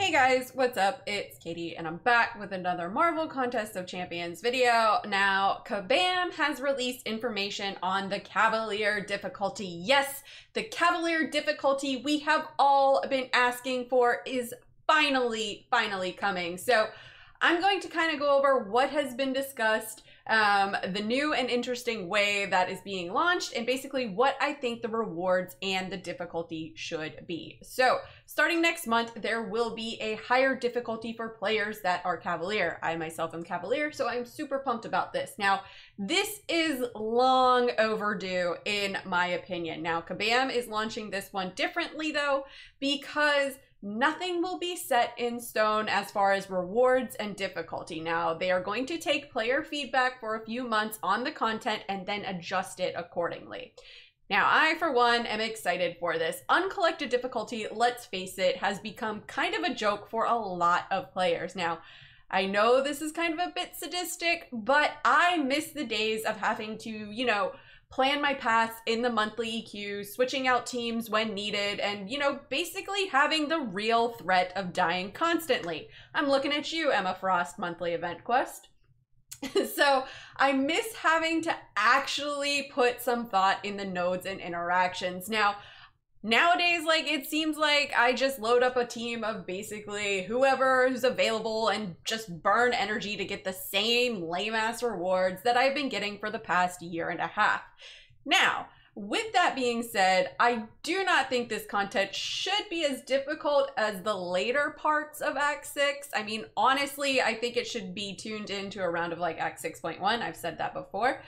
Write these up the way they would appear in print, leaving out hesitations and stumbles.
Hey guys, what's up? It's Katie and I'm back with another Marvel Contest of Champions video. Now, Kabam has released information on the Cavalier difficulty. Yes, the Cavalier difficulty we have all been asking for is finally coming. So I'm going to kind of go over what has been discussed, the new and interesting way that is being launched, and basically what I think the rewards and the difficulty should be. So starting next month, there will be a higher difficulty for players that are Cavalier. I myself am Cavalier, so I'm super pumped about this. Now, this is long overdue in my opinion. Now, Kabam is launching this one differently though, because nothing will be set in stone as far as rewards and difficulty. Now, they are going to take player feedback for a few months on the content and then adjust it accordingly. Now, I, for one, am excited for this. Uncollected difficulty, let's face it, has become kind of a joke for a lot of players. Now, I know this is kind of a bit sadistic, but I miss the days of having to, plan my paths in the monthly EQ, switching out teams when needed, and, basically having the real threat of dying constantly. I'm looking at you, Emma Frost monthly event quest. So I miss having to actually put some thought in the nodes and interactions. Now, nowadays, it seems like I just load up a team of basically whoever is available and just burn energy to get the same lame-ass rewards that I've been getting for the past year and a half. Now, with that being said, I do not think this content should be as difficult as the later parts of Act 6. I mean, honestly, I think it should be tuned into around of Act 6.1. I've said that before.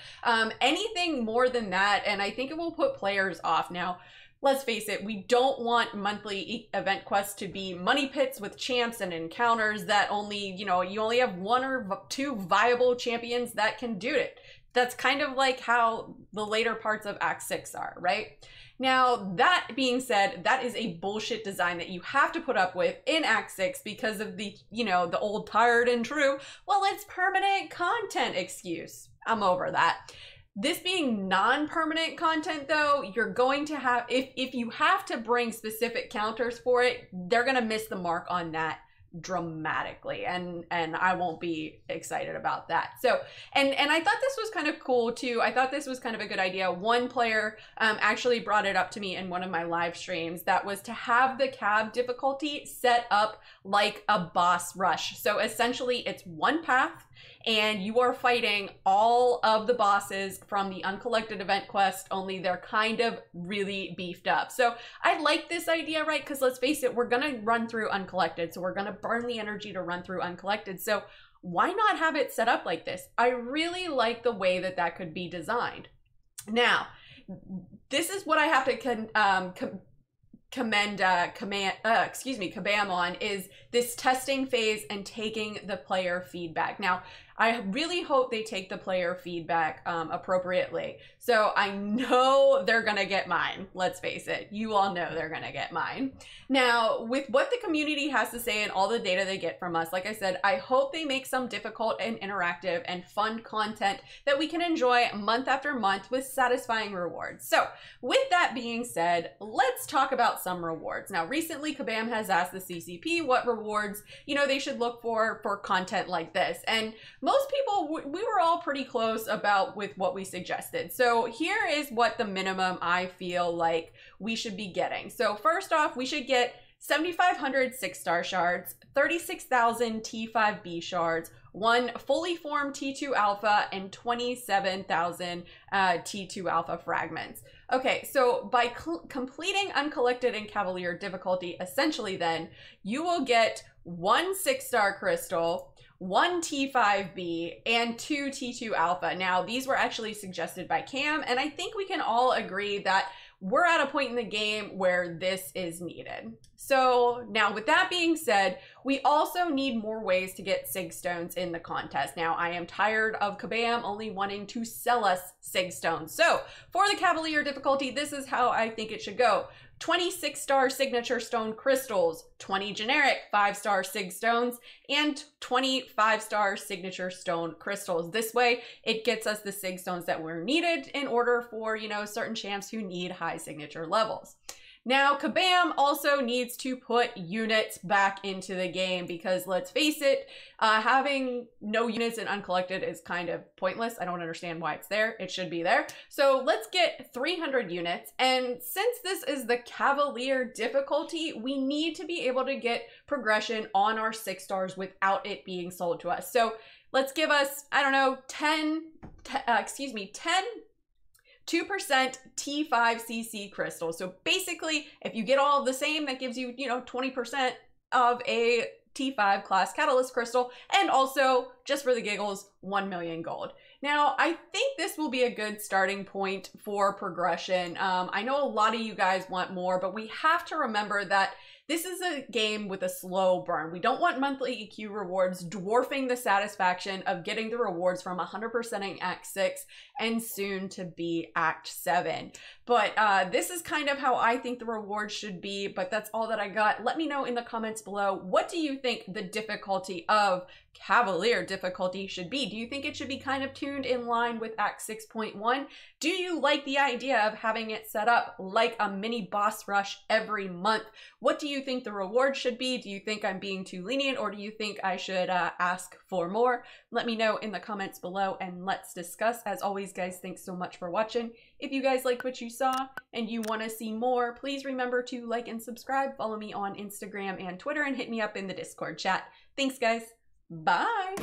Anything more than that, and I think it will put players off. Now, let's face it, we don't want monthly event quests to be money pits with champs and encounters that only, you only have one or two viable champions that can do it. That's kind of like how the later parts of Act 6 are, right? Now, that being said, that is a bullshit design that you have to put up with in Act 6 because of the, the old tired and true, well, it's permanent content excuse. I'm over that. This being non-permanent content though, you're going to have, if you have to bring specific counters for it, they're gonna miss the mark on that dramatically, and I won't be excited about that. So, and I thought this was kind of cool too. I thought this was kind of a good idea. One player actually brought it up to me in one of my live streams, that was to have the Cav difficulty set up like a boss rush. So essentially it's one path and you are fighting all of the bosses from the uncollected event quest, only they're kind of really beefed up. So I like this idea, right? Because let's face it, we're gonna run through uncollected, so we're gonna burn the energy to run through uncollected. So why not have it set up like this? I really like the way that that could be designed. Now, this is what I have to commend Kabam on, is this testing phase and taking the player feedback. Now, I really hope they take the player feedback appropriately. So I know they're gonna get mine. Let's face it, you all know they're gonna get mine. Now, with what the community has to say and all the data they get from us, like I said, I hope they make some difficult and interactive and fun content that we can enjoy month after month with satisfying rewards. So with that being said, let's talk about some rewards. Now, recently Kabam has asked the CCP what rewards, they should look for content like this. And most people, we were all pretty close about with what we suggested. So here is what the minimum I feel like we should be getting. So first off, we should get 7,500 6-star shards, 36,000 T5B shards, 1 fully formed T2 alpha, and 27,000 T2 alpha fragments. Okay, so by completing uncollected and Cavalier difficulty, essentially then, you will get 1 6-star crystal, 1 T5B, and 2 T2 alpha. Now, these were actually suggested by Cam, and I think we can all agree that we're at a point in the game where this is needed. So now with that being said, we also need more ways to get SIG stones in the contest. Now, I am tired of Kabam only wanting to sell us SIG stones. So for the Cavalier difficulty, this is how I think it should go. 20 6-star signature stone crystals, 20 generic 5-star SIG stones, and 20 5-star signature stone crystals. This way, it gets us the SIG stones that were needed in order for, certain champs who need high signature levels. Now, Kabam also needs to put units back into the game because let's face it, having no units and uncollected is kind of pointless. I don't understand why it's there. It should be there. So let's get 300 units. And since this is the Cavalier difficulty, we need to be able to get progression on our 6 stars without it being sold to us. So let's give us, I don't know, 2% T5cc crystals. So basically, if you get all of the same, that gives you, 20% of a T5 class catalyst crystal, and also, just for the giggles, 1 million gold. Now, I think this will be a good starting point for progression. I know a lot of you guys want more, but we have to remember that this is a game with a slow burn. We don't want monthly EQ rewards dwarfing the satisfaction of getting the rewards from 100%ing Act 6 and soon to be Act 7. But this is kind of how I think the rewards should be, but that's all that I got. Let me know in the comments below, what do you think the difficulty of Cavalier difficulty should be? Do you think it should be kind of tuned in line with Act 6.1? Do you like the idea of having it set up like a mini boss rush every month? What do you think the reward should be? Do you think I'm being too lenient, or do you think I should ask for more? Let me know in the comments below and let's discuss. As always, guys, thanks so much for watching. If you guys liked what you saw and you want to see more, please remember to like and subscribe. Follow me on Instagram and Twitter and hit me up in the Discord chat. Thanks, guys. Bye.